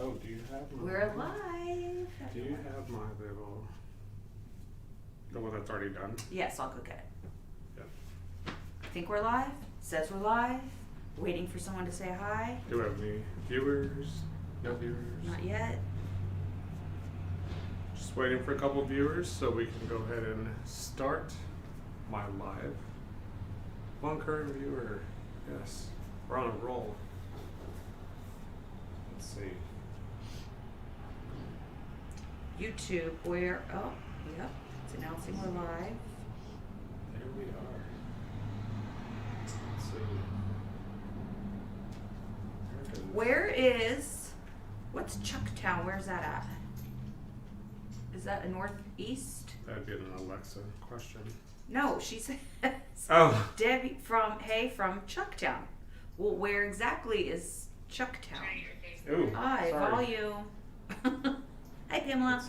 Oh, do you have my... We're live. Do you have my little... The one that's already done? Yes, I'll go get it. Yeah. I think we're live. Says we're live. Waiting for someone to say hi. Do we have any viewers? No viewers? Not yet. Just waiting for a couple of viewers so we can go ahead and start my live. One current viewer. Yes. We're on a roll. Let's see. YouTube, where? Oh, yep. It's announcing we're live. There we are. Let's see. There it is. Where is? What's Chucktown? Where's that at? Is that a northeast? That'd be an Alexa question. No, she says. Oh. Debbie from Chucktown. Well, where exactly is Chucktown? Ooh, Hi, sorry. volume. Hi, Pamela.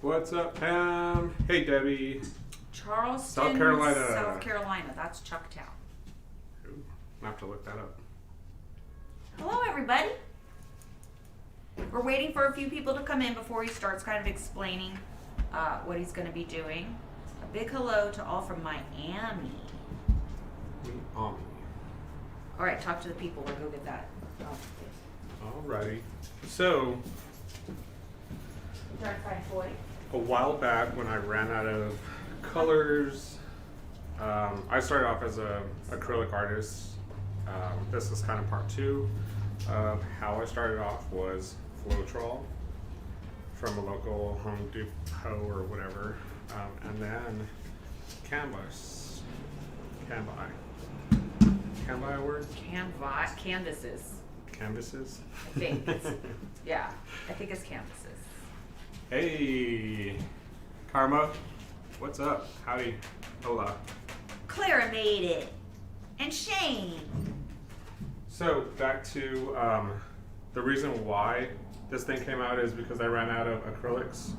What's up, Pam? Hey, Debbie. Charleston, South Carolina. South Carolina. That's Chucktown. Ooh, I have to look that up. Hello, everybody. We're waiting for a few people to come in before he starts kind of explaining what he's going to be doing. A big hello to all from Miami. All right, talk to the people. We'll go get that. Alrighty. So, Trying to find toy. a while back when I ran out of colors, I started off as a acrylic artist. This is kind of part 2 of how I started off was Floetrol from a local Home Depot or whatever, and then canvas. Can I a word? Canvases. Canvases? I think. Yeah, I think it's canvases. Hey, Karma, what's up? Howdy, hola. Clara made it. And Shane. So back to the reason why this thing came out is because I ran out of acrylics.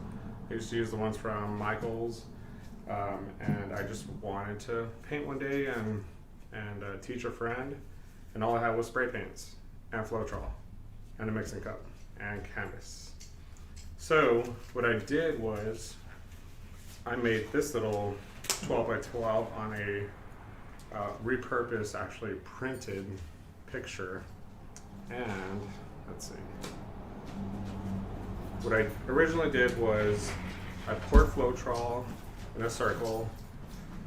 I used to use the ones from Michael's, and I just wanted to paint one day and teach a friend, and all I had was spray paints and Floetrol and a mixing cup and canvas. So what I did was I made this little 12 by 12 on a repurposed, actually printed picture. And let's see. What I originally did was I poured Floetrol in a circle.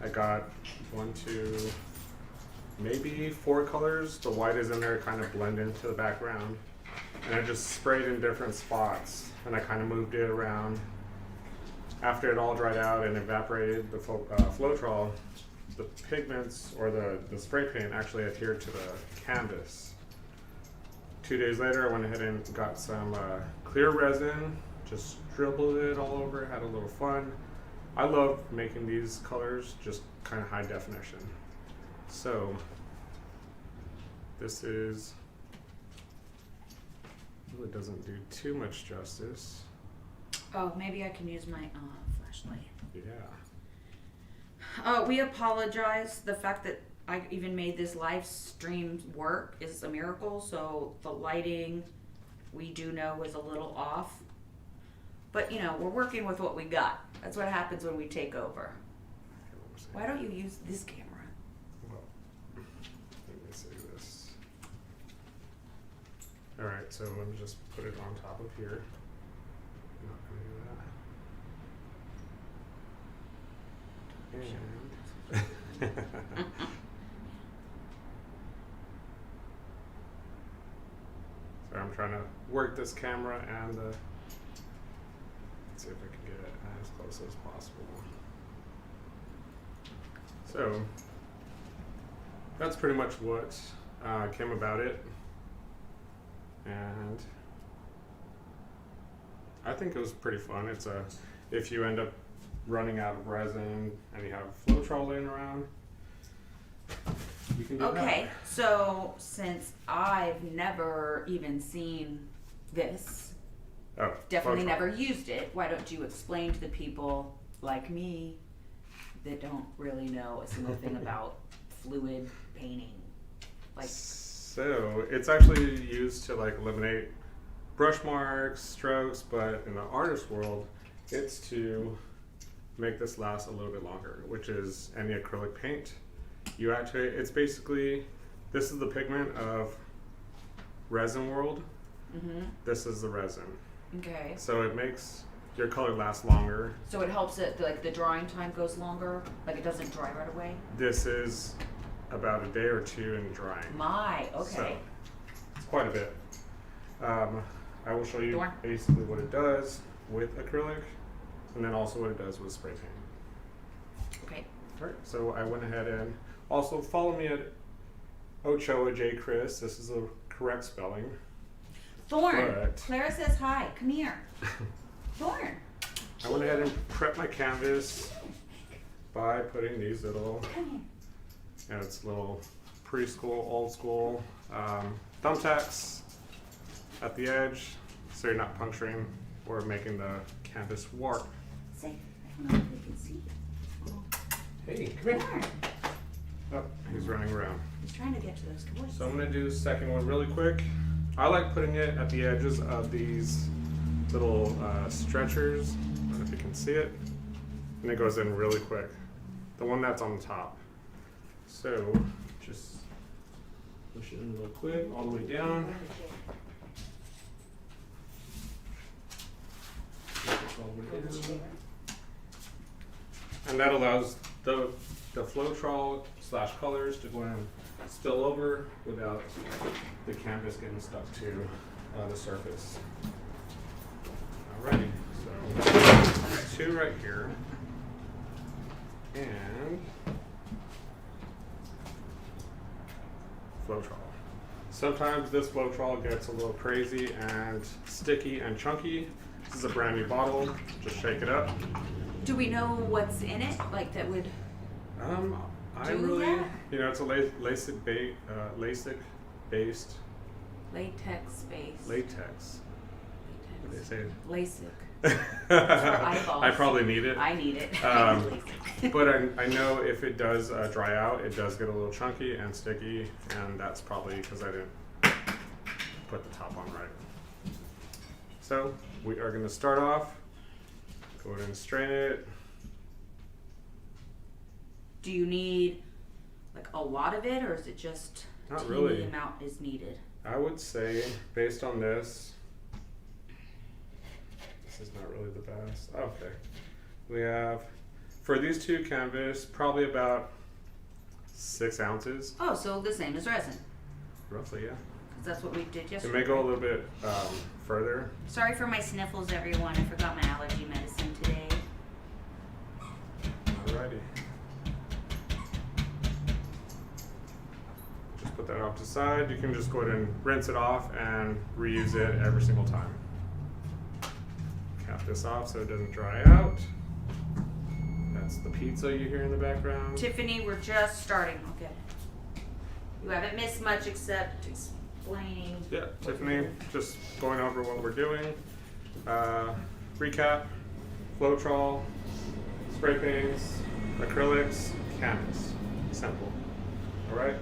I got 1, 2, maybe 4 colors. The white is in there, kind of blend into the background. And I just sprayed in different spots, and I kind of moved it around. After it all dried out and evaporated, the Floetrol, the pigments or the spray paint actually adhered to the canvas. 2 days later, I went ahead and got some clear resin, just dribbled it all over, had a little fun. I love making these colors just kind of high definition. So this is, really doesn't do too much justice. Oh, maybe I can use my flashlight. Yeah. We apologize. The fact that I even made this live stream work is a miracle. So the lighting, we do know, is a little off. But, you know, we're working with what we got. That's what happens when we take over. Why don't you use this camera? Well, let me see this. All right, so let me just put it on top of here. I'm not gonna do that. And so I'm trying to work this camera and the. Let's see if I can get it as close as possible. So that's pretty much what came about it, and I think it was pretty fun. It's if you end up running out of resin and you have Floetrol laying around, you can do that. Okay, so since I've never even seen this, definitely Floetrol. never used it, why don't you explain to the people like me that don't really know a single thing about fluid painting. Like, So it's actually used to like eliminate brush marks, strokes, but in the artist world, it's to make this last a little bit longer, which is any acrylic paint. You actually, it's basically, this is the pigment of resin world. This is the resin. Okay. So it makes your color last longer. So it helps it, like the drying time goes longer, like it doesn't dry right away? This is about a day or two in drying. My, okay. So it's quite a bit. I will show you Dorn. basically what it does with acrylic, and then also what it does with spray paint. Okay. Alright, so I went ahead and also follow me at Ochoa J. Chris. This is the correct spelling. Thorn, But- Clara says hi. Come here. Thorn. I went ahead and prepped my canvas by putting these little, Come here. and it's little preschool, old school thumbtacks at the edge, so you're not puncturing or making the canvas warp. Say, I don't know if they can see you. Hey, come here. Thorn. Oh, he's running around. He's trying to get to those toys. So I'm gonna do the second one really quick. I like putting it at the edges of these little stretchers. I don't know if you can see it. And it goes in really quick. The one that's on the top. So just push it in real quick, all the way down. All the way down. And that allows the Floetrol / colors to go in and spill over without the canvas getting stuck to the surface. Alrighty, so there's two right here. And Floetrol. Sometimes this Floetrol gets a little crazy and sticky and chunky. This is a brand new bottle. Just shake it up. Do we know what's in it? Like that would. I Do really, that? you know, it's a LASIK based Latex base. latex. What do they say? LASIK. eyeballs. I probably need it. I need it. But I know if it does dry out, it does get a little chunky and sticky, and that's probably because I didn't put the top on right. So we are going to start off. Go ahead and strain it. Do you need like a lot of it, or is it just Not teeny really. amount is needed? I would say, based on this is not really the best. Okay. We have, for these two canvas, probably about 6 ounces. Oh, so the same as resin. Roughly, yeah. 'Cause that's what we did It yesterday. may go a little bit further. Sorry for my sniffles, everyone. I forgot my allergy medicine today. Alrighty. Just put that off to the side. You can just go ahead and rinse it off and reuse it every single time. Cap this off so it doesn't dry out. That's the pizza you hear in the background. Tiffany, we're just starting. Okay. You haven't missed much except explaining. Yeah, Tiffany, just going over what we're doing. Recap, Floetrol, spray paints, acrylics, canvas. Simple. Alright?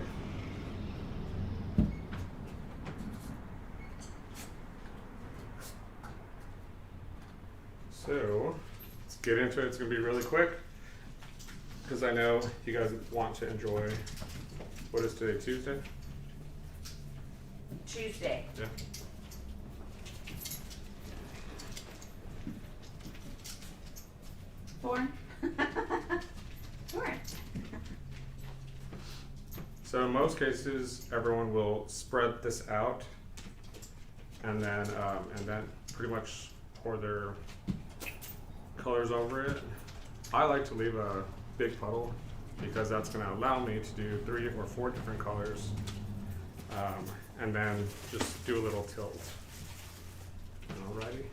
So, let's get into it. It's going to be really quick because I know you guys want to enjoy. What is today, Tuesday? Tuesday. Yeah. Thorn. Thorn. So in most cases, everyone will spread this out and then pretty much pour their colors over it. I like to leave a big puddle because that's going to allow me to do 3 or 4 different colors, and then just do a little tilt. Alrighty.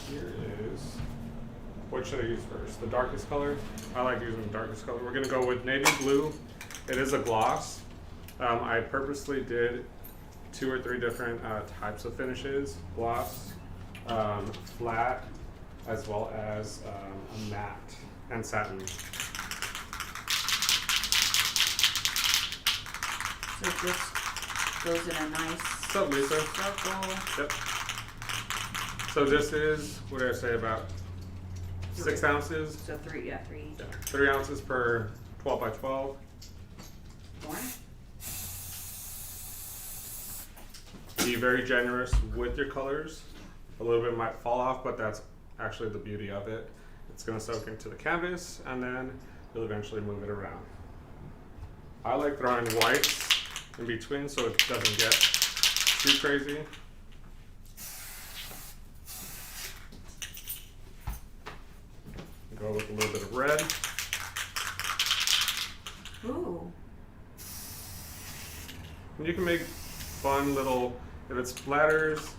Here is, what should I use first? The darkest color? I like using the darkest color. We're going to go with navy blue. It is a gloss. I purposely did 2 or 3 different types of finishes. Gloss, flat, as well as a matte and satin. So it just goes in a nice What's up, Lisa? circle. Yep. So this is, what did I say, about 6 ounces? So three. Yeah, 3 ounces per 12 by 12. More? Be very generous with your colors. A little bit might fall off, but that's actually the beauty of it. It's gonna soak into the canvas and then you'll eventually move it around. I like throwing whites in between so it doesn't get too crazy. Go with a little bit of red. Ooh. And you can make fun little, if it splatters,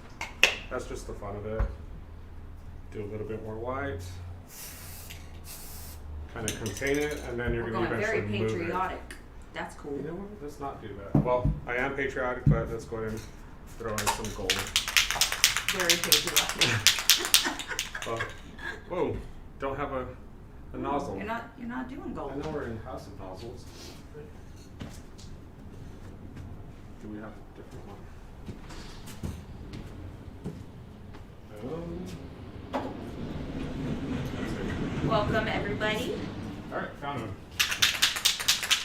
that's just the fun of it. Do a little bit more white. Kind of contain it, and then you're We're going to going very eventually move it. patriotic. That's cool. You know what? Let's not do that. Well, I am patriotic, but let's go ahead and throw in some gold. Very patriotic. Well, whoa! Don't have a nozzle. You're not doing I gold. know we're in house of nozzles. Do we have a different one? Welcome everybody. All right, found one.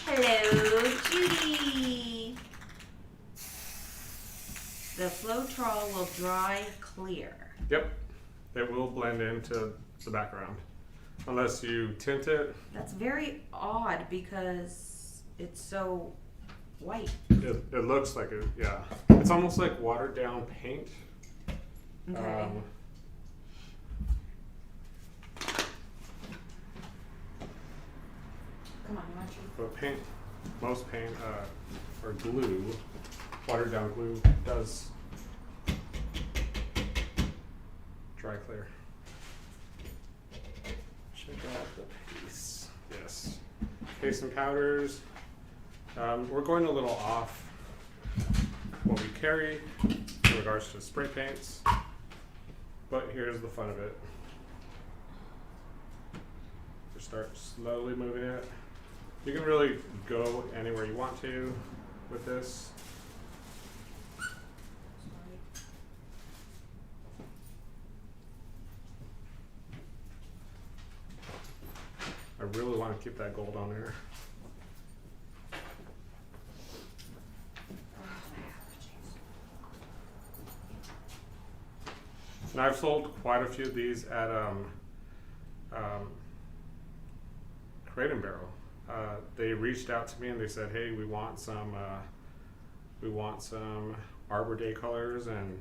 Hello, Judy. The Floetrol will dry clear. Yep, it will blend into the background unless you tint it. That's very odd because it's so white. It looks like it. Yeah, it's almost like watered down paint. Okay. Come on, why don't you? But paint, most paint or glue, watered down glue does dry clear. Check out the paste. Yes, paste and powders. We're going a little off what we carry in regards to spray paints, but here's the fun of it. Just start slowly moving it. You can really go anywhere you want to with this. I really want to keep that gold on there. And I've sold quite a few of these at Crate and Barrel. They reached out to me and they said, "Hey, we want some Arbor Day colors," and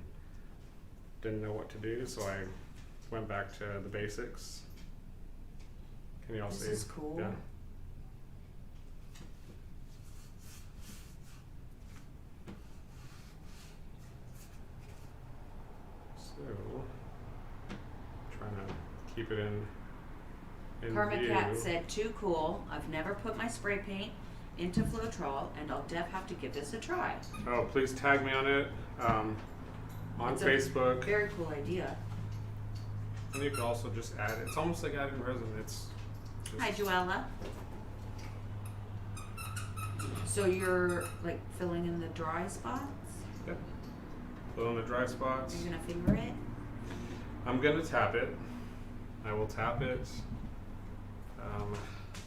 didn't know what to do, so I went back to the basics. Can you all see? This is cool. Yeah. So, trying to keep it in Karma view. Cat said, "Too cool. I've never put my spray paint into Floetrol, and I'll have to give this a try." Oh, please tag me on it on It's Facebook. A very cool idea. And you can also just add it. It's almost like adding resin. It's just, Hi, Joella. So you're like filling in the dry spots? yeah. Fill in the dry spots. You're gonna finger it? I'm gonna tap it. I will tap it.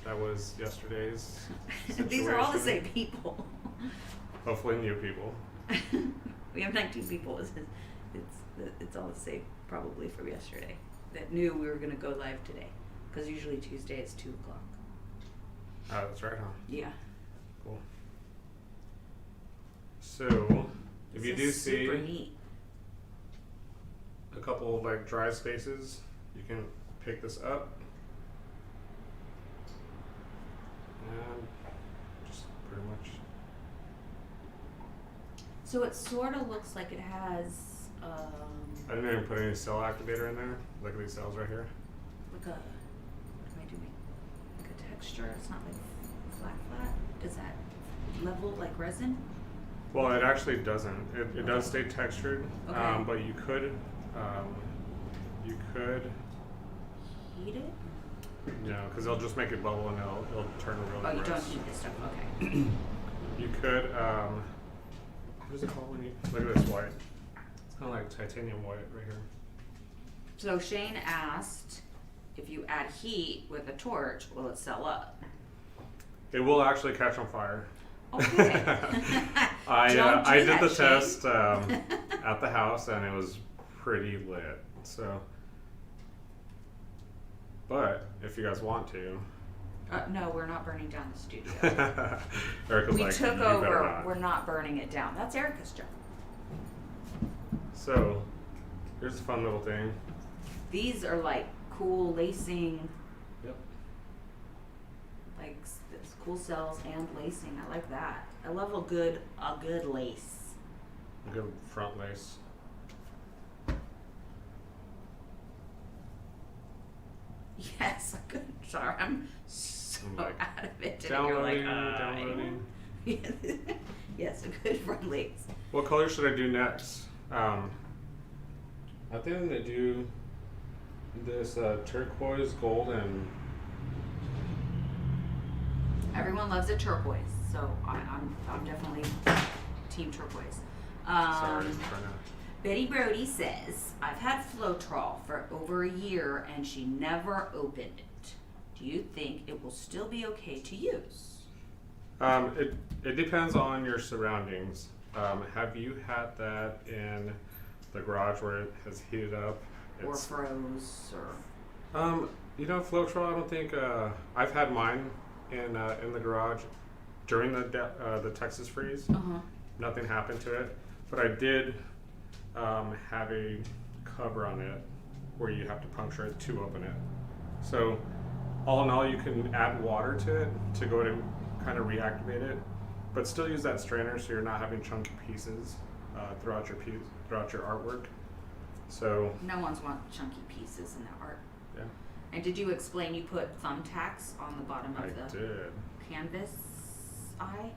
That was yesterday's These are all the situation. same people. Hopefully new people. We have 19 people. It's all the same probably from yesterday that knew we were gonna go live today. Because usually Tuesday it's 2 o'clock. Oh, that's right, huh? Yeah. Cool. So, if you This do is see super neat. a couple of like dry spaces, you can pick this up and just pretty much. So it sort of looks like it has I didn't even put any cell activator in there. Look at these cells right here. like a, what am I doing? Like a texture. It's not like flat. Is that level like resin? Well, it actually doesn't. It does stay textured, Okay. but you could Heat it? because it'll just make it bubble and it'll turn really Oh, you gross. don't heat this stuff. Okay. You could, what is it called when you, look at this white. It's kind of like titanium white right here. So Shane asked if you add heat with a torch, will it sell up? It will actually catch on fire. Okay. I did that, the Shane. test at the house and it was pretty lit. So, but if you guys want to, No, we're not burning down the studio. Erica's We like, took "You better over. not." We're not burning it down. That's Erica's job. So, here's a fun little thing. These are like cool lacing, Yep. like it's cool cells and lacing. I like that. I love a good lace. A good front lace. Yes, a good. Sorry, I'm so I'm like, out of it today. You're like, downloading. Yes, a good front lace. What color should I do next? I think I'm gonna do this turquoise, gold, and Everyone loves a turquoise, so I'm definitely team turquoise. sorry, I'm trying to. Betty Brody says, I've had Floetrol for over a year and she never opened it. Do you think it will still be okay to use? It depends on your surroundings. Have you had that in the garage where it has heated up? Or It's, froze, or... you know, Floetrol, I don't think, I've had mine in the garage during the Texas freeze. Uh-huh. Nothing happened to it, but I did have a cover on it where you have to puncture it to open it. So all in all, you can add water to it to go to kind of reactivate it, but still use that strainer so you're not having chunky pieces throughout your artwork. So No one's want chunky pieces in their art. yeah, And did you explain you put thumbtacks on the bottom of I the did. canvas eye?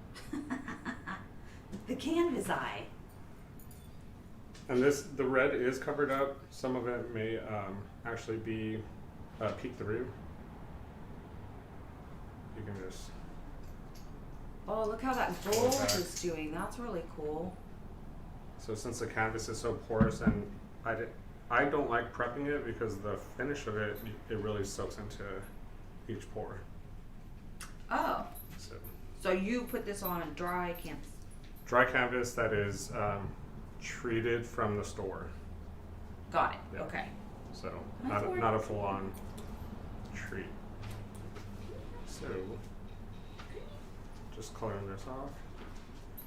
The canvas eye. And the red is covered up. Some of it may actually be peek through. You can just. Oh, look how that Pull it gold back. is doing. That's really cool. So since the canvas is so porous, and I don't like prepping it because the finish of it really soaks into each pore. Oh, So so you put this on dry canvas. dry canvas that is treated from the store. Got it. Yeah. Okay. So That's not a full on treat. So just coloring this off.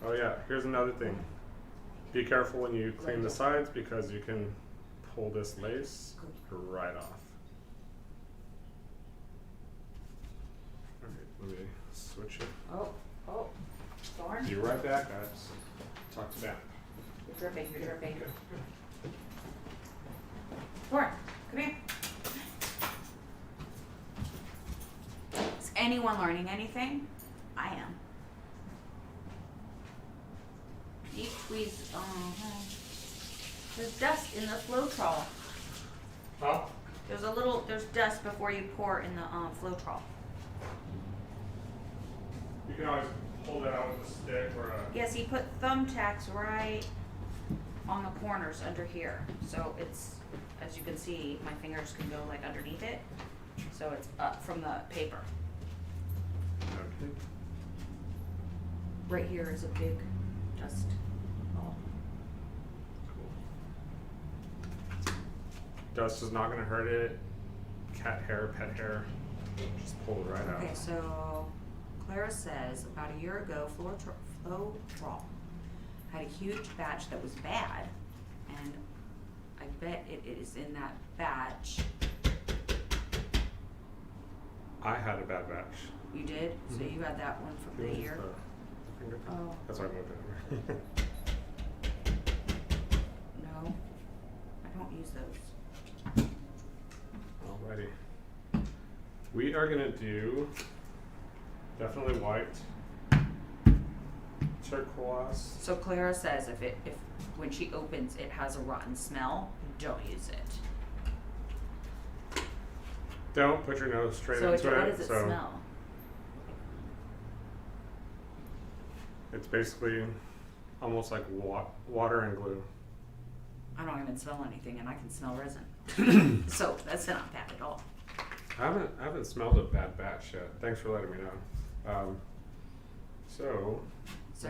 Oh yeah, here's another thing. Be careful when you clean the sides because you can pull this lace right off. Alright, let me switch it. Oh, Thorn. Be right back, guys. Talk to Vamp. You're dripping. You're dripping. Thorn, come here. Is anyone learning anything? I am. Deep squeeze. There's dust in the Floetrol. Huh? There's dust before you pour in the Floetrol. You can always hold it out with a stick or a. Yes, he put thumbtacks right on the corners under here. So it's, as you can see, my fingers can go like underneath it. So it's up from the paper. Okay. Right here is a big dust ball. Cool. Dust is not going to hurt it. Cat hair, pet hair, just pull it right out. Okay, so Clara says about a year ago, Floetrol had a huge batch that was bad, and I bet it is in that batch. I had a bad batch. You did? So you had that one from the year? Finger. Oh. That's why I moved it over. No, I don't use those. Alrighty. We are gonna do definitely white, turquoise. So Clara says if when she opens it has a rotten smell, don't use it. Don't put your nose straight So into what it. does it So smell? It's basically almost like water and glue. I don't even smell anything, and I can smell resin. So that's not bad at all. I haven't smelled a bad batch yet. Thanks for letting me know. So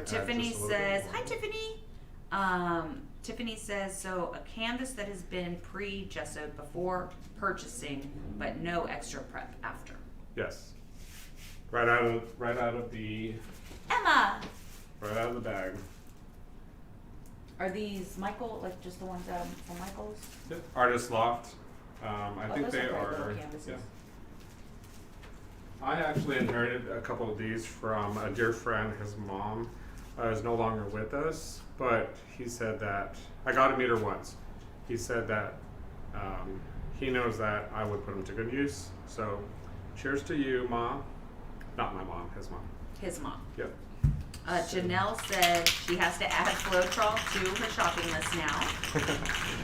Tiffany just a little says, bit hi more. Tiffany. Tiffany says, so a canvas that has been pre-gessoed before purchasing, but no extra prep after. Yes. Right out of the Emma! right out of the bag. Are these Michael, like just the ones from Michael's? Yep. Artist Loft. I think those they are great are. little canvases. Yeah. I actually inherited a couple of these from a dear friend. His mom is no longer with us, but he said that I got to meet her once. He said that he knows that I would put them to good use. So, cheers to you, Mom. Not my mom, his mom. His mom. Yep. Janelle said she has to add Floetrol to her shopping list now.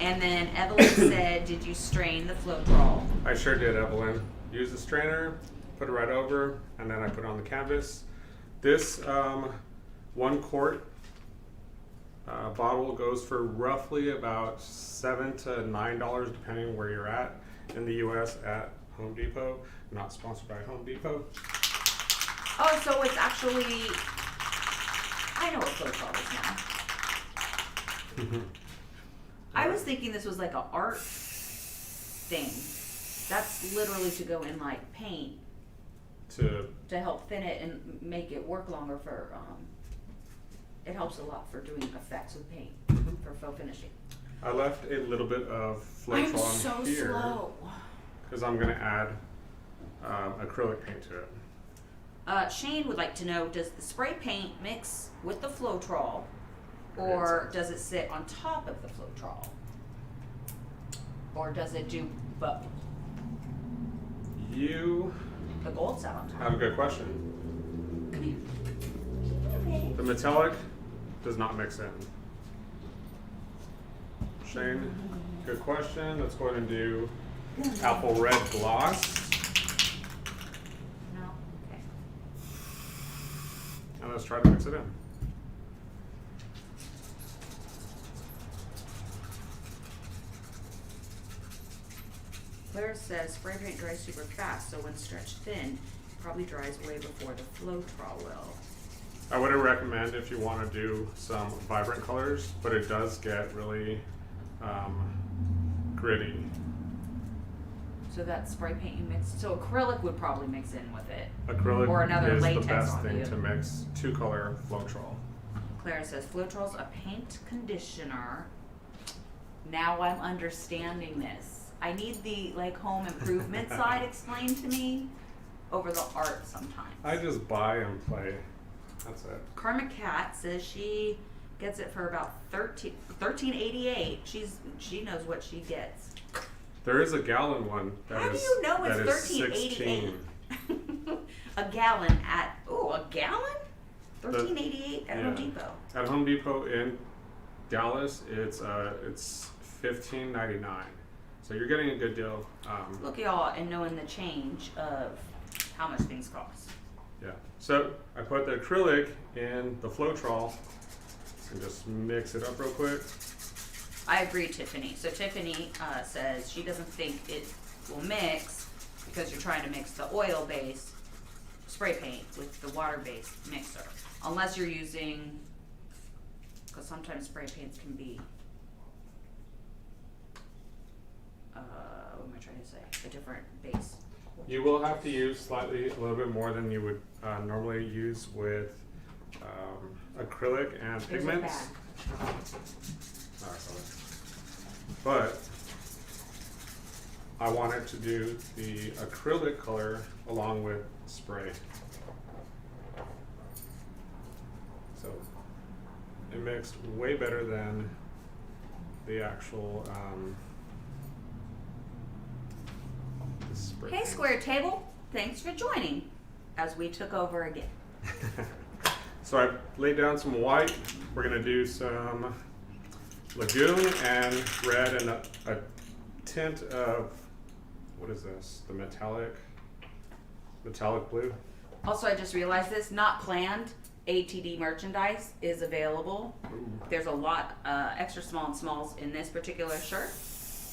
And then Evelyn said, did you strain the Floetrol? I sure did, Evelyn. Use the strainer, put it right over, and then I put it on the canvas. This 1 quart bottle goes for roughly about $7 to $9, depending where you're at in the U.S. at Home Depot. Not sponsored by Home Depot. Oh, so it's actually, I know what Floetrol is now. I was thinking this was like an art thing. That's literally to go in like paint To help thin it and make it work longer for, it helps a lot for doing effects with paint, for faux finishing. I left a little bit of I'm Floetrol so on here slow. because I'm going to add acrylic paint to it. Shane would like to know, does the spray paint mix with the Floetrol, or does it sit on top of the Floetrol? Or does it do both? You The gold sat on top. have a good question. Come here. The metallic does not mix in. Shane, good question. Let's go ahead and do apple red gloss. No? Okay. And let's try to mix it in. Claire says spray paint dries super fast, so when stretched thin, it probably dries way before the Floetrol will. I would recommend if you want to do some vibrant colors, but it does get really gritty. So that spray paint you mix, so acrylic would probably mix in with it. Acrylic Or another is the latex best on thing you. to mix 2-color Floetrol. Claire says Floetrol's a paint conditioner. Now I'm understanding this. I need the like home improvement side explained to me over the art sometimes. I just buy and play. That's it. Karma Cat says she gets it for about $13.88. She knows what she gets. There is a gallon one that How do is you know it's that is $13.88? 16. A gallon at a gallon? $13.88 at Home Yeah. Depot. At Home Depot in Dallas, it's $15.99. So you're getting a good deal. Look y'all and knowing the change of how much things cost. Yeah. So I put the acrylic in the Floetrol and just mix it up real quick. I agree, Tiffany. So Tiffany says she doesn't think it will mix because you're trying to mix the oil-based spray paint with the water-based mixer. Unless you're using, because sometimes spray paints can be, what am I trying to say? A different base. You will have to use a little bit more than you would normally use with acrylic and Here's a pigments. bag. But I wanted to do the acrylic color along with spray. So it mixed way better than the actual the spray Hey, paint. Square Table. Thanks for joining as we took over again. So I laid down some white. We're gonna do some lagoon and red and a tint of, what is this? The metallic blue. Also, I just realized this, not planned, ATD merchandise is available. Ooh. There's a lot extra small and smalls in this particular shirt.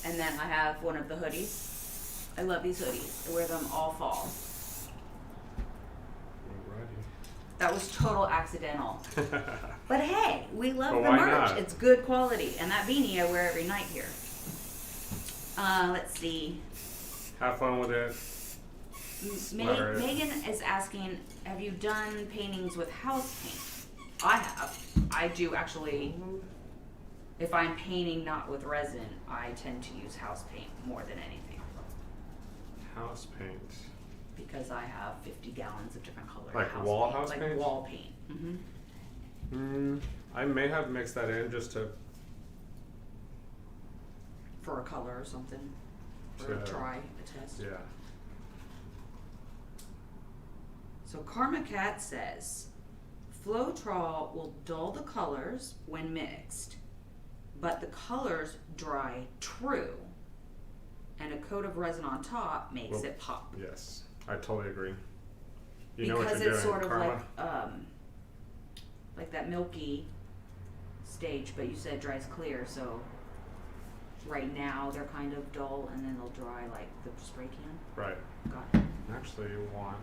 And then I have one of the hoodies. I love these hoodies. I wear them all fall. Alrighty. That was total accidental. But hey, we love But the why merch. not? It's good quality. And that beanie I wear every night here. Let's see. Have fun with it. Splatter it. Megan is asking, have you done paintings with house paint? I have. I do actually. If I'm painting not with resin, I tend to use house paint more than anything. House paint. Because I have 50 gallons of different colors. Like wall house like paint? Like wall paint. I may have mixed that in just to For a color or something. Or a try, a test. yeah. So Karma Cat says, Floetrol will dull the colors when mixed, but the colors dry true, and a coat of resin on top makes it pop. Yes, I totally agree. You know Because what you're it's doing, sort of Karma. like that milky stage, but you said dries clear, so right now they're kind of dull, and then they'll dry like the spray can. Right. Got it. Actually, want.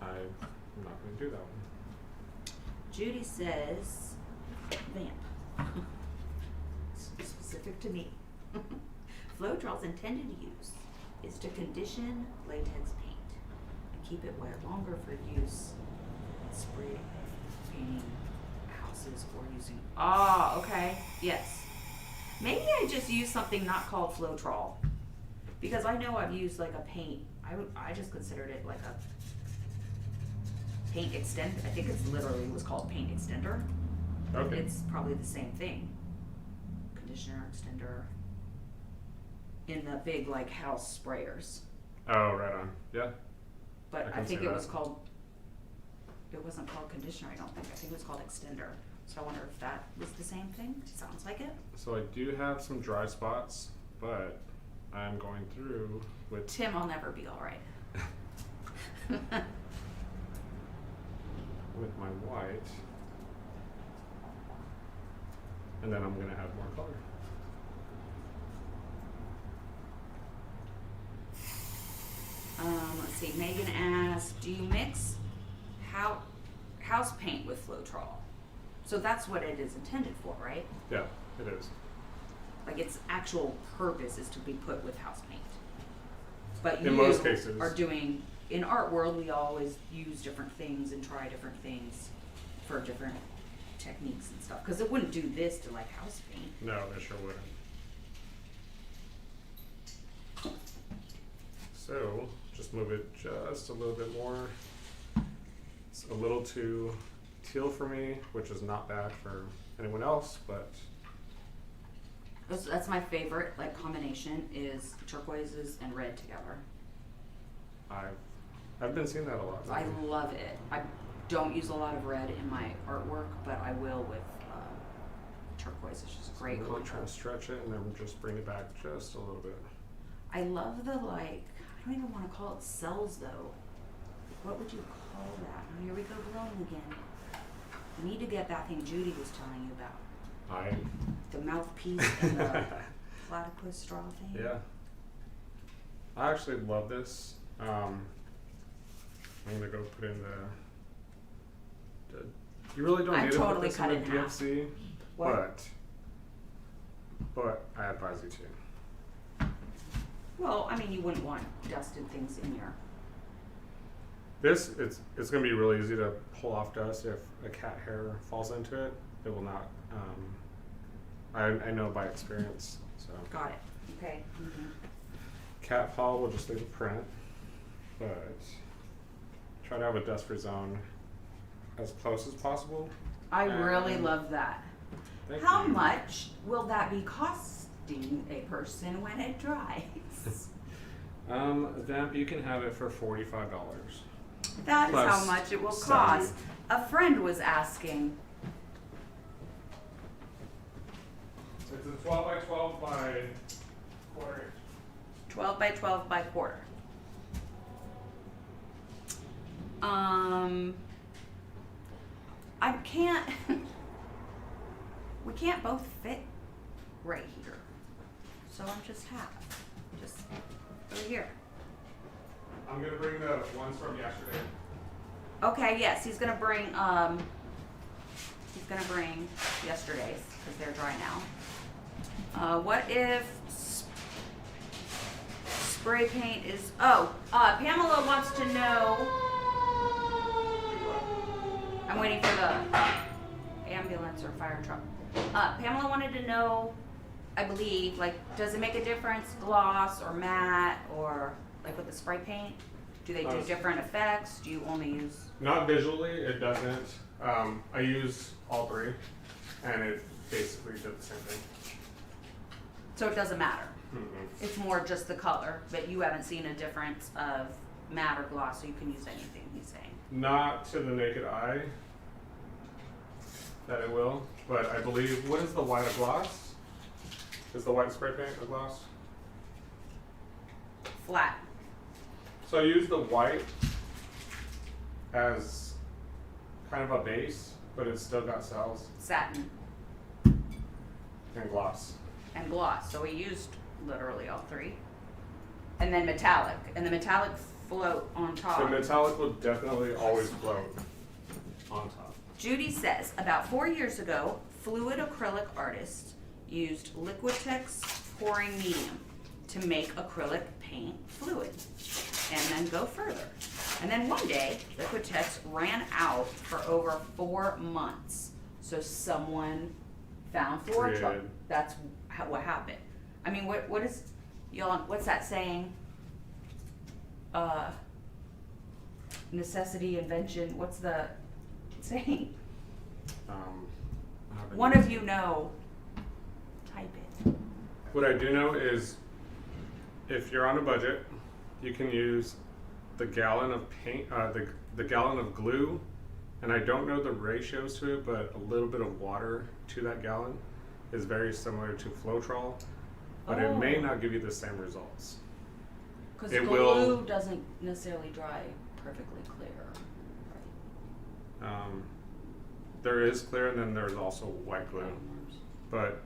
I'm not going to do that one. Judy says, Vamp. Specific to me. Floetrol's intended use is to condition latex paint and keep it wet longer for use in spray painting houses or using. Ah, okay. Yes. Maybe I just use something not called Floetrol, because I know I've used like a paint. I just considered it like a paint extend. I think it's literally was called paint extender. Okay. It's probably the same thing. Conditioner extender. In the big like house sprayers. Oh, right on. Yeah. But I I think see it that. was called. It wasn't called conditioner. I don't think. I think it was called extender. So I wonder if that was the same thing. Sounds like it. So I do have some dry spots, but I'm going through with. Tim, I'll never be all right. With my white, and then I'm gonna add more color. Let's see. Megan asked, "Do you mix house paint with Floetrol?" So that's what it is intended for, right? Yeah, it is. Like its actual purpose is to be put with house paint. But In you most cases. are doing, in art world, we always use different things and try different things for different techniques and stuff. Because it wouldn't do this to like house paint. No, it sure wouldn't. So just move it just a little bit more. It's a little too teal for me, which is not bad for anyone else, but That's my favorite like combination is turquoises and red together. I've been seeing that a lot. I love it. I don't use a lot of red in my artwork, but I will with turquoise. It's just great. I'm really trying contrast. to stretch it and then just bring it back just a little bit. I love the like. I don't even want to call it cells though. What would you call that? Oh, here we go glowing again. I need to get that thing Judy was telling you about. The mouthpiece and the platypus straw thing. Yeah. I actually love this. I'm gonna go put in the you really don't I need to totally put this cut in it the in half. PFC, What? but I advise you to. Well, I mean, you wouldn't want dusted things in your. This it's gonna be really easy to pull off dust if a cat hair falls into it. It will not. I know by experience. So Got it. Okay. Mm-hmm. cat paw will just leave a print, but try to have a dust-free zone as close as possible. I really love that. Thank How you. much will that be costing a person when it dries? Vamp, you can have it for $45. That is Plus how much it will selling. cost. A friend was asking. It's a 12 by 12 by quarter. 12 by 12 by quarter. I can't. We can't both fit right here, so I'm just half. Just over here. I'm gonna bring the ones from yesterday. Okay. Yes, he's gonna bring. He's gonna bring yesterday's because they're dry now. What if spray paint is? Oh, Pamela wants to know. I'm waiting for the ambulance or fire truck. Pamela wanted to know, I believe, like, does it make a difference, gloss or matte, or like with the spray paint? Do they do different effects? Do you only use? Not visually, it doesn't. I use all three, and it basically did the same thing. So it doesn't matter. Mm-hmm. It's more just the color, but you haven't seen a difference of matte or gloss, so you can use anything. He's saying. Not to the naked eye that it will, but I believe, what is the white of gloss? Is the white spray paint a gloss? Flat. So I use the white as kind of a base, but it's still got cells Satin and gloss. and gloss. So we used literally all three. And then metallic. And the metallic float on top. The metallic will definitely always float on top. Judy says, about 4 years ago, fluid acrylic artists used Liquitex pouring medium to make acrylic paint fluid and then go further. And then one day, Liquitex ran out for over 4 months. So someone found Floral. That's what happened. I mean, what is, y'all, what's that saying? Necessity, invention, what's the saying? One of you know. Type it. What I do know is, if you're on a budget, you can use the gallon of paint, the gallon of glue, and I don't know the ratios to it, but a little bit of water to that gallon is very similar to Floetrol, but it may not give you the same results. Because It glue will- doesn't necessarily dry perfectly clear. Right? There is clear, and then there's also white glue, but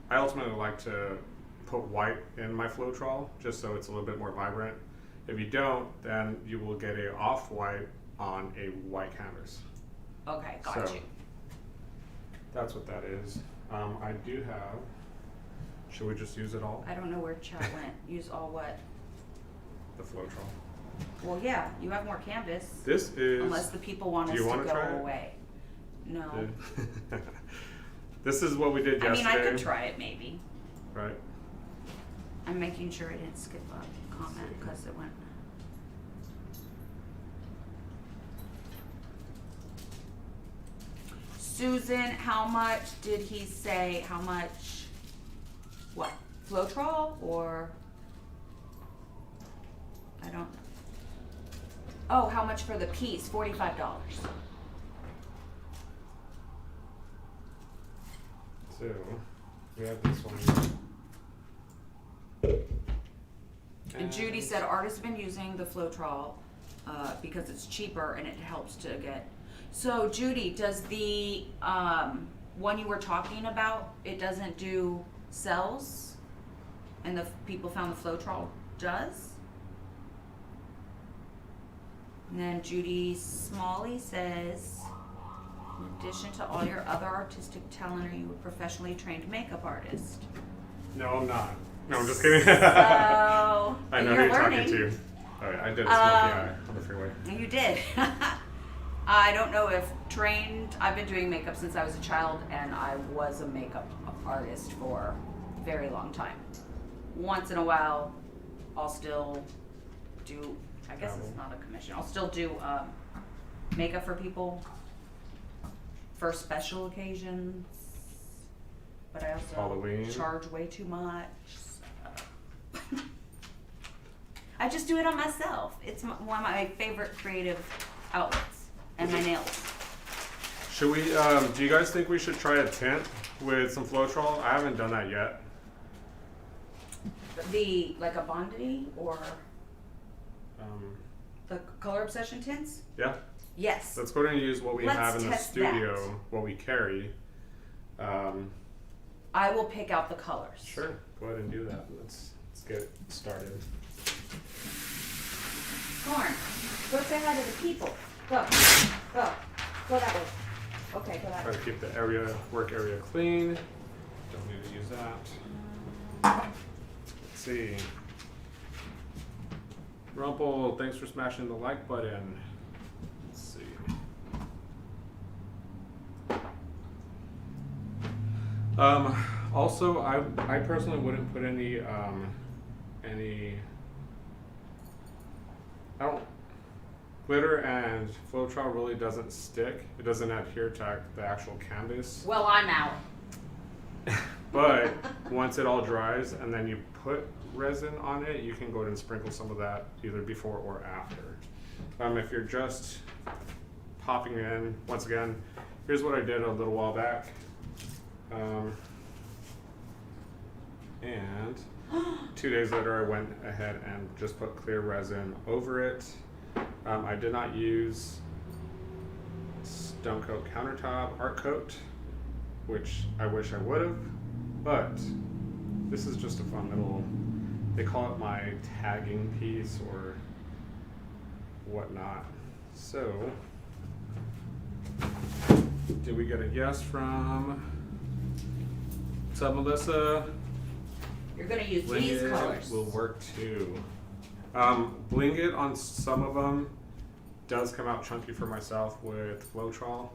I ultimately like to put white in my Floetrol just so it's a little bit more vibrant. If you don't, then you will get a off-white on a white canvas. Okay, got So, you. That's what that is. I do have, should we just use it all? I don't know where chat went. Use all what? The Floetrol. Well, yeah, you have more canvas. This is, Unless the people want us do you to wanna go try it? away. No. this is what we did I yesterday. mean, I could try it maybe. Right. I'm making sure I didn't skip a comment because it went. Susan, how much did he say? How much? What? Floetrol or? I don't know. Oh, how much for the piece? $45. So, we have this one. And Judy said artists have been using the Floetrol because it's cheaper and it helps to get. So Judy, does the one you were talking about, it doesn't do cells, and the people found the Floetrol does? And then Judy Smalley says, in addition to all your other artistic talent, are you a professionally trained makeup artist? No, I'm not. No, I'm just kidding. So I know who you're you're learning. talking to. Oh yeah, I did a smoky eye on the freeway. You did. I don't know if trained. I've been doing makeup since I was a child, and I was a makeup artist for a very long time. Once in a while, I'll still do. I guess it's not a commission. I'll still do makeup for people for special occasions, but I also Halloween. charge way too much. So. I just do it on myself. It's one of my favorite creative outlets, and my nails. Should we, do you guys think we should try a tint with some Floetrol? I haven't done that yet. The like a Bondi or The Color Obsession tints? Yeah. Yes. Let's go ahead and use what we Let's have in the test studio, that. what we carry. I will pick out the colors. Sure. Go ahead and do that. Let's get started. Corn, go say hi to the people. Go. Go. Go that way. Okay, go that Try way. to keep the work area clean. Don't need to use that. Let's see. Rumple, thanks for smashing the like button. Let's see. Also, I personally wouldn't put any glitter and Floetrol really doesn't stick. It doesn't adhere to the actual canvas. Well, I'm out. But once it all dries and then you put resin on it, you can go ahead and sprinkle some of that either before or after. If you're just popping in, once again, here's what I did a little while back. And 2 days later, I went ahead and just put clear resin over it. I did not use STONECOAT countertop art coat, which I wish I would have, but this is just a fun little, they call it my tagging piece or whatnot. So, did we get a yes from, what's up, Melissa? You're gonna use Bling these it colors. will work too. Bling it on some of them does come out chunky for myself with Floetrol.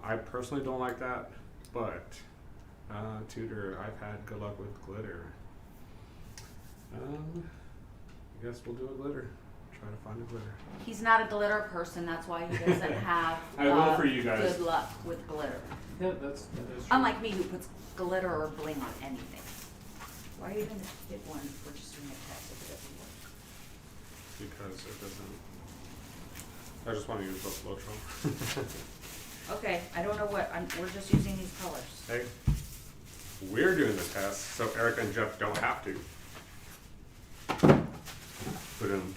I personally don't like that, but Tooter, I've had good luck with glitter. I guess we'll do a glitter. Try to find a glitter. He's not a glitter person, that's why he doesn't have I will for you guys. good luck with glitter. Yeah, that is true. Unlike me, who puts glitter or bling on anything. Why are you gonna get one? We're just doing a test if it doesn't work. Because it doesn't. I just want to use the Floetrol. Okay, I don't know what, we're just using these colors. Hey, we're doing the test, so Erica and Jeff don't have to. Ba-dum.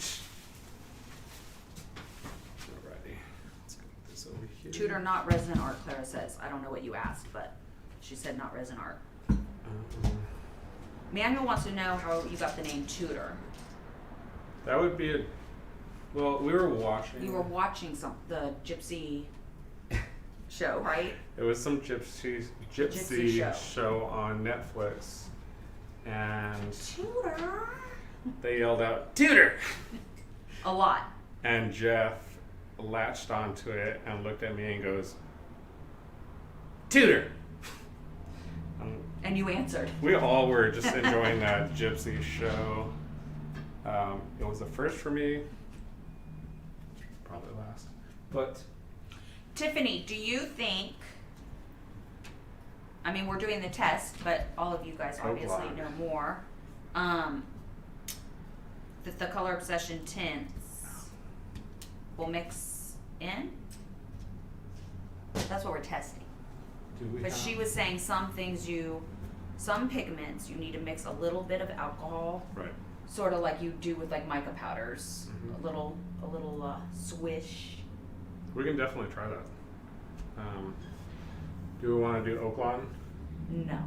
Alrighty, let's get this over here. Tooter, not resin art, Clara says. I don't know what you asked, but she said not resin art. Manuel wants to know how you got the name Tooter. That would be well, we were watching. You were watching the Gypsy show, right? It was some gypsy show on Netflix, and Tooter. they yelled out "Tooter" A lot. and Jeff latched onto it and looked at me and goes, "Tooter." And you answered. We all were just enjoying that gypsy show. It was the first for me, probably last. But Tiffany, do you think, I mean, we're doing the test, but all of you guys obviously know more, that the Color Obsession tints will mix in? That's what we're testing. do we But have, she was saying some pigments you need to mix a little bit of alcohol, right? sort of like you do with like mica powders, Mhm. a little swish. We can definitely try that. Do we want to do Oaklawn? No.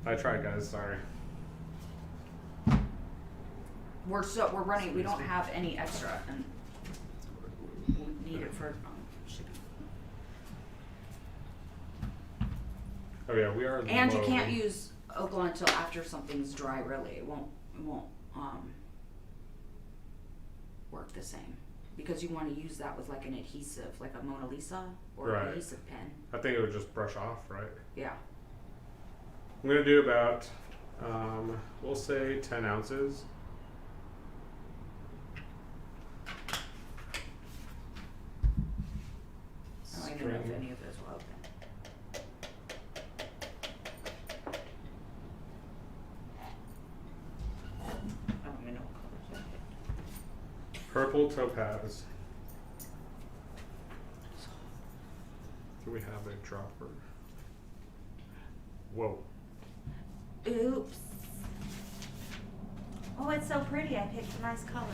I tried, guys. Sorry. We're running. We don't have any extra, and we need it for shipping. Oh yeah, we are. And you low. can't use Oaklawn until after something's dry. Really, it won't work the same because you want to use that with like an adhesive, like a Mona Lisa or Right. an adhesive pen. I think it would just brush off, right? Yeah. I'm gonna do about, we'll say 10 ounces. I don't even know if any of those will open. I don't even know what colors I picked. Purple topaz. Do we have a dropper? Whoa. Oops. Oh, Oh, it's so pretty. I picked a nice color.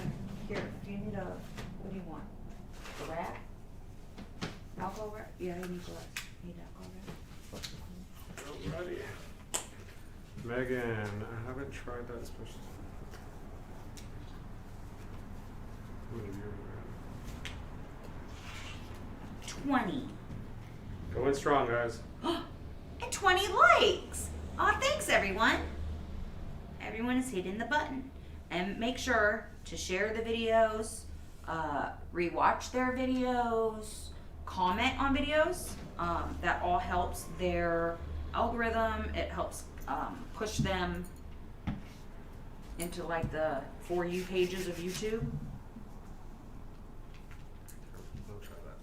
Here, do you need a, what do you want? A wrap? Alcohol wrap? Yeah, you need gloves. Need alcohol wrap? Alrighty. Megan, I haven't tried that special. How many viewers are 20. at? Going strong, guys. And 20 likes. Aw, thanks everyone. Everyone is hitting the button. And make sure to share the videos, rewatch their videos, comment on videos. That all helps their algorithm. It helps push them into like the For You pages of YouTube. I'll try that.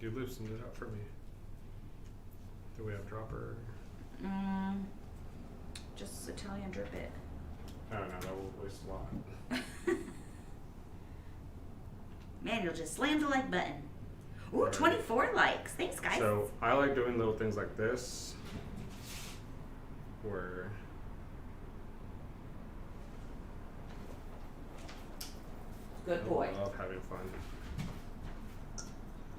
You loosened it up for me. Do we have dropper? Just Italian drip it. Oh no, that will waste a lot. Man, you'll just slam the like button. Ooh, Alright. 24 likes. Thanks, guys. So I like doing little things like this, where Good I boy. love having fun.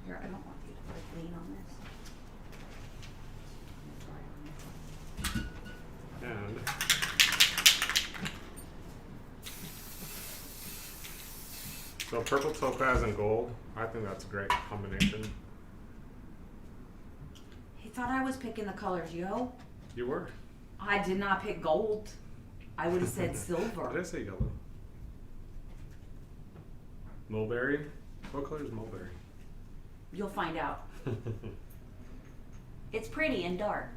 Here, I don't want you to like lean on this. And so purple topaz and gold, I think that's a great combination. He thought I was picking the colors, yo. You were? I did not pick gold. I would have said Did I silver. say yellow? Mulberry? What color is mulberry? You'll find out. It's pretty and dark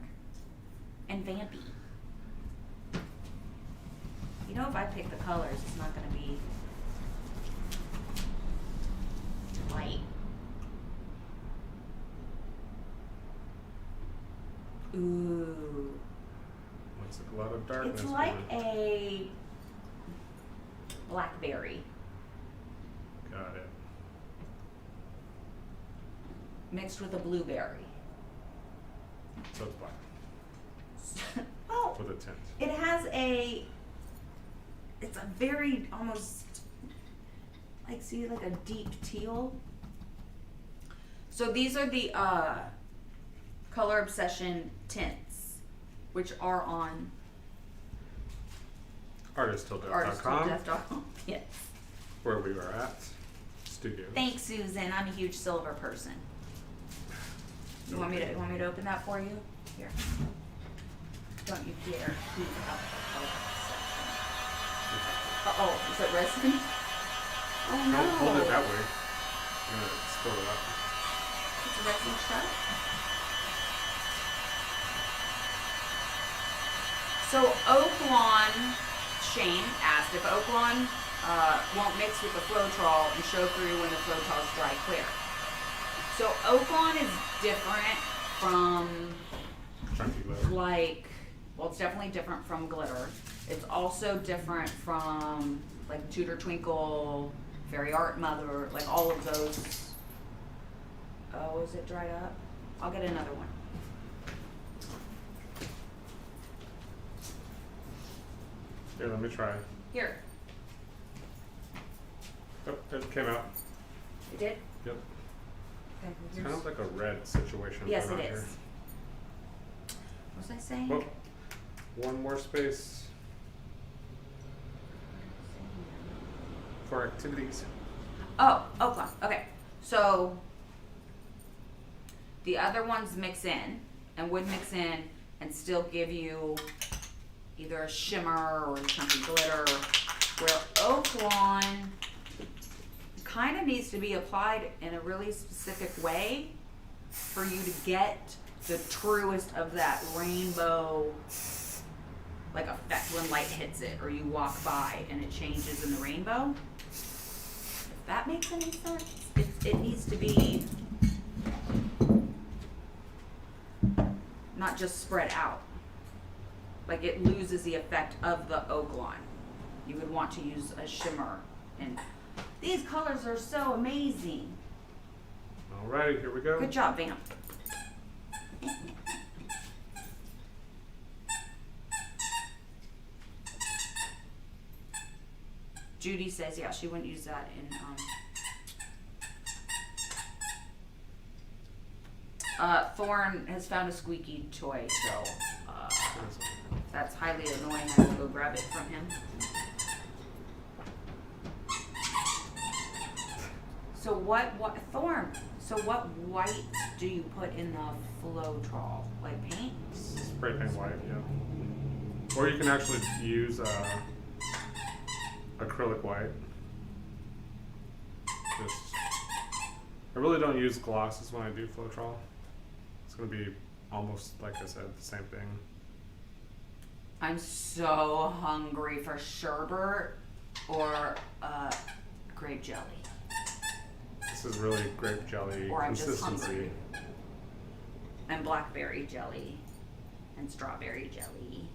and vampy. You know, if I pick the colors, it's not going to be light. Ooh. Looks like a lot of darkness. It's like going. a blackberry Got it. mixed with a blueberry. So it's black. Oh, With a tint. it has it's a very almost, like, see, like a deep teal. So these are the Color Obsession tints, which are on ArtistTillDeath.com, artistilldeath.com. Yes. where we were at. Studio. Thanks, Susan. I'm a huge silver person. You want me to open that for you? Here. Don't you dare heat up the color section. Oh, is it resin? Oh no. Don't hold it that way. I'm gonna spill it up. It's a resin shot. So Oaklawn, Shane asked if Oaklawn won't mix with the Floetrol and show through when the Floetrol is dry clear. So Oaklawn is different from Chunky glitter. like, well, it's definitely different from glitter. It's also different from like Tooter Twinkle, Fairy Art Mother, like all of those. Oh, is it dried up? I'll get another one. Here, let me try. Here. Oh, it came out. You did? Yep. Okay, It's kind of like a red situation. yes, going it on is. here. What was I saying? Well, one more space for activities. Oh, Oaklawn. Okay. So the other ones mix in and would mix in and still give you either a shimmer or chunky glitter, where Oaklawn kind of needs to be applied in a really specific way for you to get the truest of that rainbow like effect when light hits it or you walk by and it changes in the rainbow. If that makes any sense, it needs to be not just spread out. Like it loses the effect of the Oaklawn. You would want to use a shimmer. And these colors are so amazing. Alrighty, here we go. Good job, Vamp. Judy says, yeah, she wouldn't use that in, Thorn has found a squeaky toy, so, that's highly annoying. I will go grab it from him. So what, so what white do you put in the Floetrol? Like paint? Spray paint white, yeah. Or you can actually use acrylic white. I really don't use glosses when I do Floetrol. It's gonna be almost, like I said, the same thing. I'm so hungry for sherbet or grape jelly. This is really grape jelly Or I'm just consistency. hungry. And blackberry jelly. And strawberry jelly.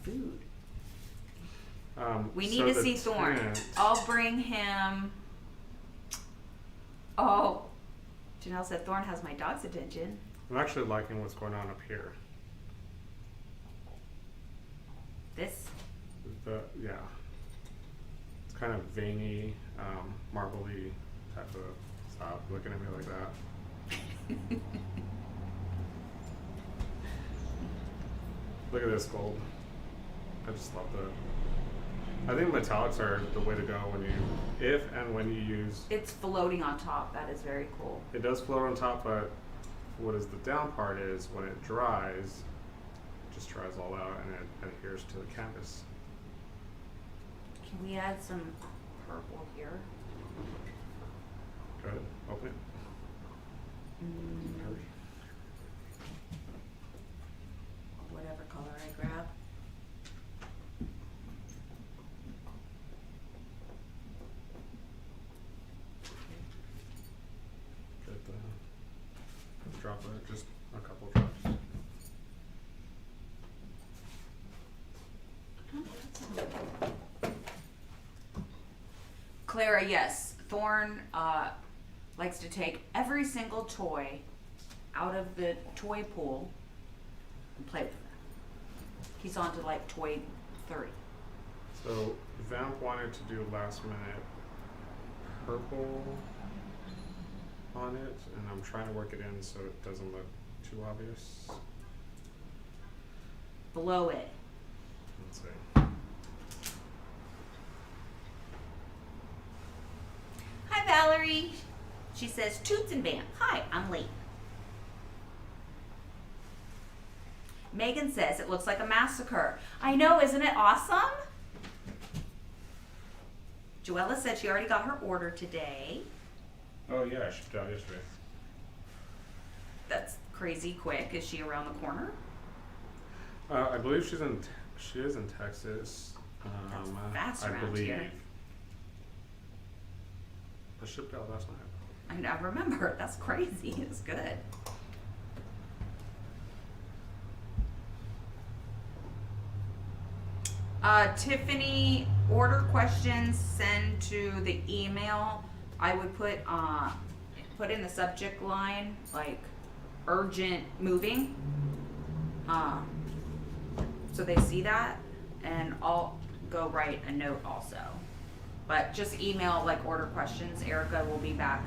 Food. We need So to the see Thorn. tint- I'll bring him. Oh, Janelle said Thorn has my dog's attention. I'm actually liking what's going on up here. This? Yeah. It's kind of veiny, marbly type of. Stop looking at me like that. Look at this gold. I just love the. I think metallics are the way to go when you, if and when you use. It's floating on top. That is very cool. It does float on top, but what is the down part is when it dries, it just dries all out and it adheres to the canvas. Can we add some purple here? Go ahead, open it. Hurry. Whatever color I grab. Get the drop of it, just a couple drops. Clara, yes. Thorn likes to take every single toy out of the toy pool and play with them. He's on to like toy 30. So Vamp wanted to do last minute purple on it, and I'm trying to work it in so it doesn't look too obvious. Blow it. Let's see. Hi, Valerie. She says, Toots and Vamp. Hi, I'm late. Megan says, it looks like a massacre. I know, isn't it awesome? Joella said she already got her order today. Oh yeah, I shipped out yesterday. That's crazy quick. Is she around the corner? I believe she is in Texas. That's fast I around believe. here. I shipped out last night. I remember. That's crazy. It's good. Tiffany, order questions send to the email. I would put in the subject line like urgent moving, so they see that, and I'll go write a note also. But just email like order questions. Erica will be back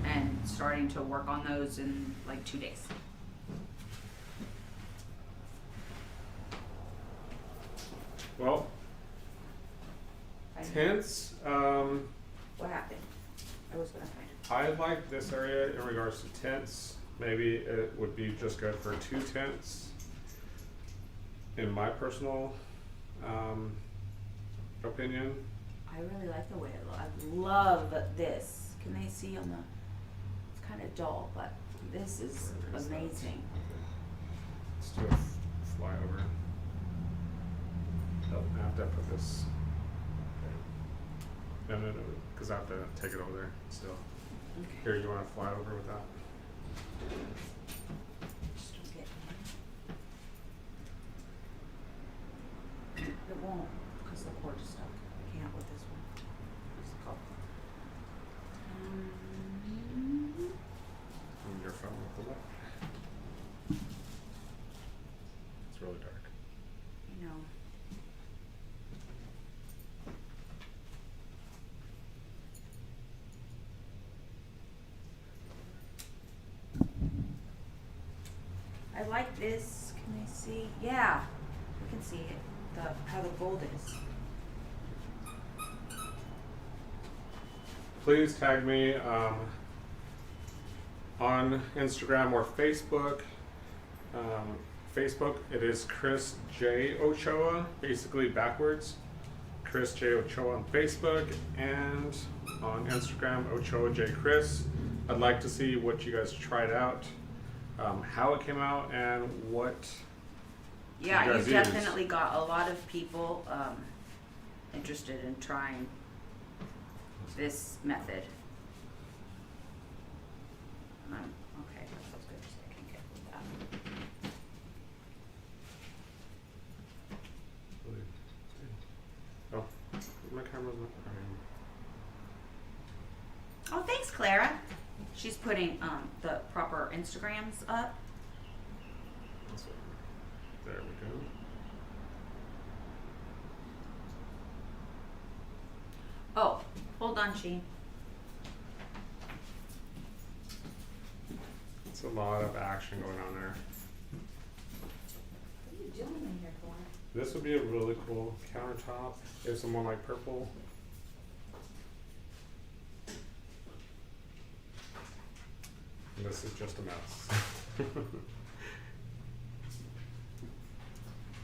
and starting to work on those in like 2 days. Well, tints. What happened? I was gonna find it. I like this area in regards to tints. Maybe it would be just good for 2 tints. In my personal opinion. I really like the way it looks. I love this. Can they see on the? It's kind of dull, but this is amazing. Let's do a flyover. Oh, I have to put this. Okay. No, because I have to take it over there still. Okay. Here, you want to fly over with that? Just don't get in. It won't, because the cord is stuck. I can't with this one. What's it called? On your phone with the light. It's really dark. You know. like this. Can they see? Yeah, we can see it. How the gold is. Please tag me on Instagram or Facebook. Facebook, it is Chris J. Ochoa, basically backwards. Chris J. Ochoa on Facebook, and on Instagram, Ochoa J. Chris. I'd like to see what you guys tried out, how it came out, and what Yeah, you you guys definitely got a lot of people interested in trying this method. Okay, that feels good. So I can get with that. Oh, my camera's not. Oh, thanks, Clara. She's putting the proper Instagrams up. There we go. Oh, hold on, Sheen. It's a lot of action going on there. What are you doing in here for? This would be a really cool countertop if someone like purple. And this is just a mess.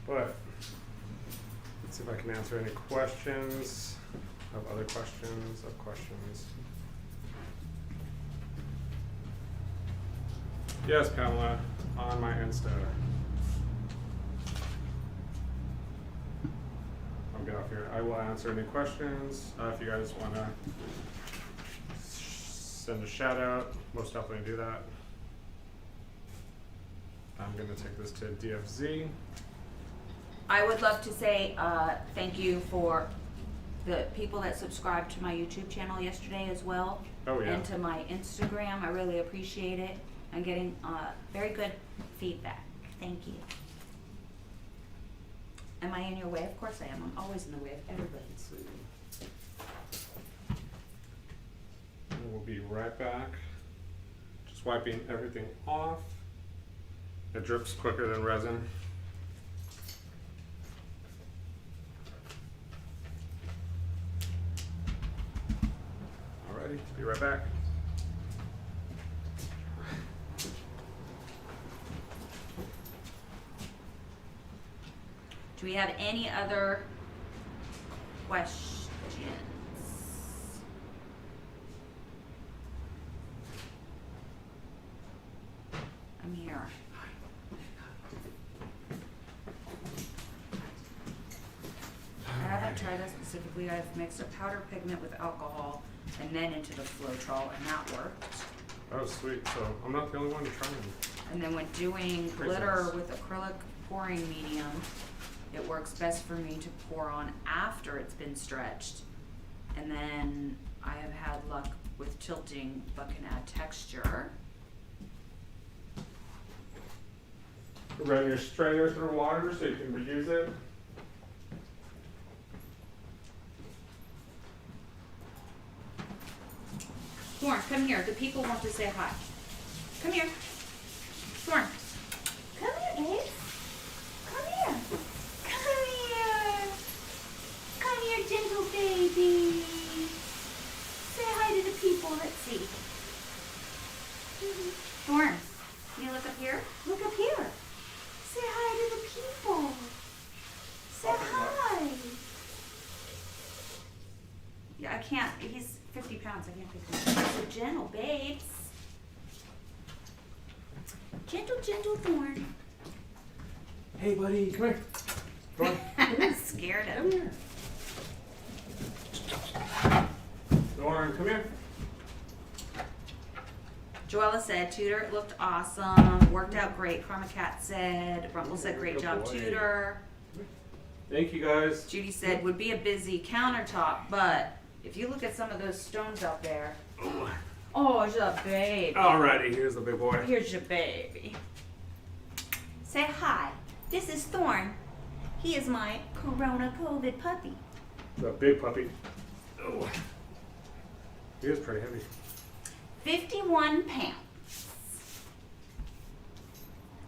But let's see if I can answer any questions. Of other questions. Yes, Pamela, on my Insta. I'll get off here. I will answer any questions. If you guys want to send a shout out, most definitely do that. I'm going to take this to DFZ. I would love to say thank you for the people that subscribed to my YouTube channel yesterday as well. Oh, yeah. And to my Instagram. I really appreciate it. I'm getting very good feedback. Thank you. Am I in your way? Of course I am. I'm always in the way of everybody. And we'll be right back. Just wiping everything off. It drips quicker than resin. Alrighty, be right back. Do we have any other questions? I'm here. I haven't tried that specifically. I've mixed a powder pigment with alcohol and then into the Floetrol, and that worked. Oh, sweet. So I'm not the only one trying. And then when doing Pretty glitter nice. with acrylic pouring medium, it works best for me to pour on after it's been stretched. And then I have had luck with tilting, but can add texture. Run your strainer through water so you can reuse it. Thorn, come here. The people want to say hi. Come here. Thorn. Come here, babe. Come here. Come here. Come here, gentle baby. Say hi to the people. Let's see. Thorn, can you look up here? Look up here. Say hi to the people. Say hi. Yeah, I can't. He's 50 pounds. I can't pick him up. So gentle, babes. Gentle, gentle Thorn. Hey, buddy, come here. Come on. Scared him. Come here. Lauren, come here. Joella said, Tooter looked awesome. Worked out great. Karma Cat said. Rumple said, great job, Tooter. Thank you, guys. Judy said, would be a busy countertop, but if you look at some of those stones out there. Oh, it's a baby. Alrighty, here's the big boy. Here's your baby. Say hi. This is Thorn. He is my Corona COVID puppy. The big puppy. Oh. He is pretty heavy. 51 pounds.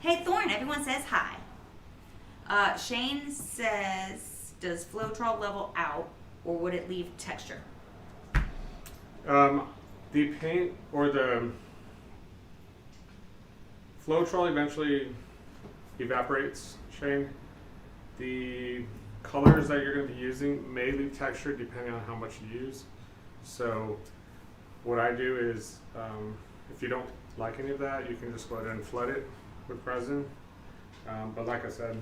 Hey Thorn, everyone says hi. Shane says, does Floetrol level out or would it leave texture? The paint or the Floetrol eventually evaporates, Shane. The colors that you're going to be using may leave texture depending on how much you use. So what I do is, if you don't like any of that, you can just go ahead and flood it with resin. But like I said,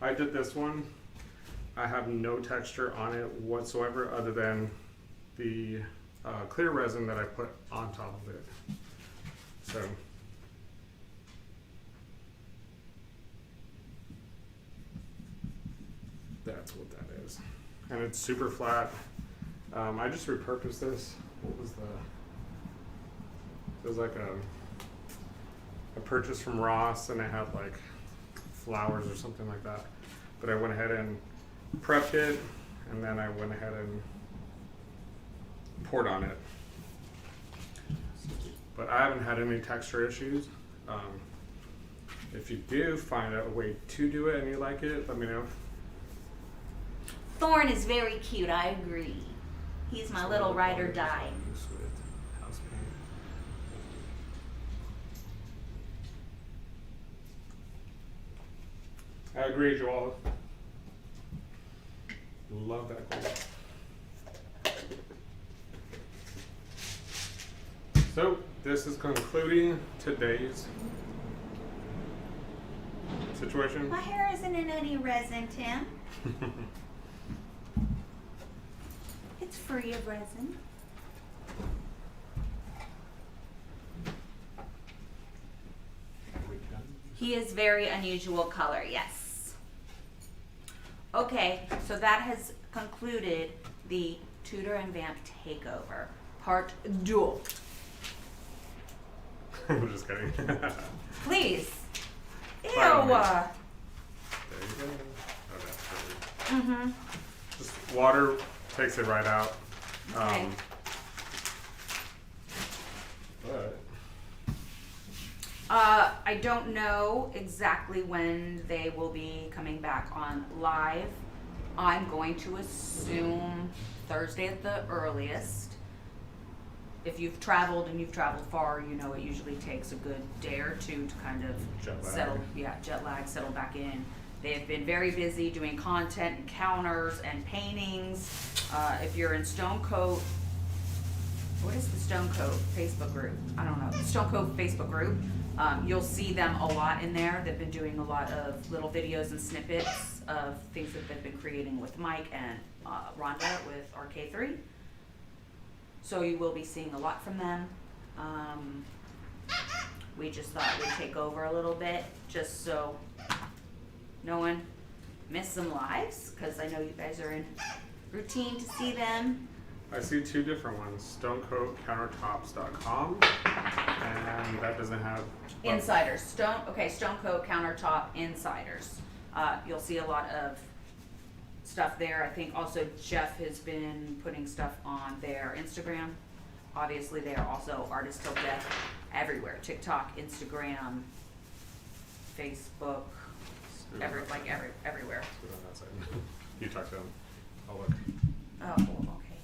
I did this one. I have no texture on it whatsoever other than the clear resin that I put on top of it. So that's what that is. And it's super flat. I just repurposed this. What was it was like a purchase from Ross, and it had like flowers or something like that. But I went ahead and prepped it, and then I went ahead and poured on it. But I haven't had any texture issues. If you do find a way to do it and you like it, let me know. Thorn is very cute, I agree. He's my little ride or die. I agree, Joel. Love that color. So, this is concluding today's situation. My hair isn't in any resin, Tim. It's free of resin. He is very unusual color, yes. Okay, so that has concluded the Tooter and Vamp Takeover, Part 2. I'm just kidding. Please. Ew. There you go. Oh, that's pretty. Mm-hmm. Just water takes it right out. Okay. But I don't know exactly when they will be coming back on live. I'm going to assume Thursday at the earliest. If you've traveled and you've traveled far, you know it usually takes a good day or two to kind of Jet lag. settle back in. They have been very busy doing content, encounters, and paintings. If you're in STONECOAT, what is the STONECOAT Facebook group? I don't know. STONECOAT Facebook group. You'll see them a lot in there. They've been doing a lot of little videos and snippets of things that they've been creating with Mike and Rhonda with RK3. So you will be seeing a lot from them. We just thought we'd take over a little bit just so no one missed some lives, because I know you guys are in routine to see them. I see two different ones, StoneCoatCountertops.com, and that doesn't have Insiders. StoneCoat Countertop Insiders. You'll see a lot of stuff there. I think also Jeff has been putting stuff on their Instagram. Obviously, they are also Artist Till Death everywhere. TikTok, Instagram, Facebook, everywhere. Screw on that side. You talk to them. I'll look. Oh, okay.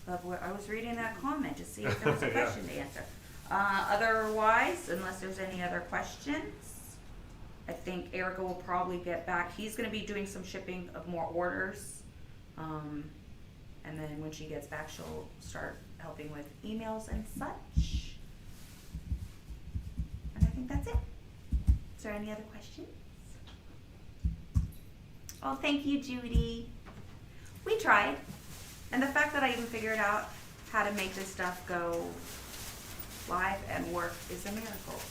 I was reading that comment to see if there was a Yeah. question to answer. Otherwise, unless there's any other questions, I think Erica will probably get back. He's going to be doing some shipping of more orders. And then when she gets back, she'll start helping with emails and such. And I think that's it. Is there any other questions? Oh, thank you, Judy. We tried. And the fact that I even figured out how to make this stuff go live and work is a miracle.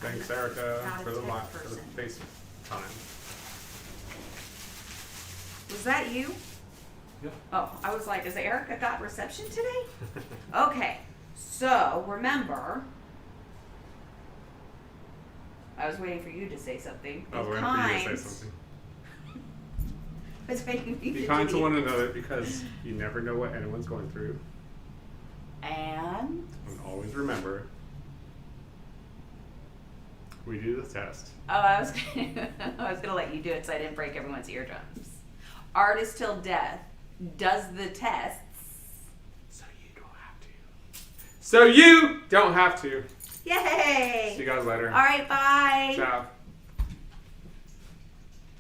Thanks, Erica, Not a for the tech live, for the person. FaceTime. Was that you? Yeah. Oh, I was like, has Erica got reception today? Okay, so remember, I was waiting for you to say something. I was waiting for you to say something. I was waiting for you Be kind to one another, because you never know what anyone's going through. And And always remember, We do the test. Oh, I was gonna let you do it so I didn't break everyone's eardrums. Artist Till Death does the tests. So you don't have to. So you don't have to. Yay! See you guys later. All right, bye. Ciao.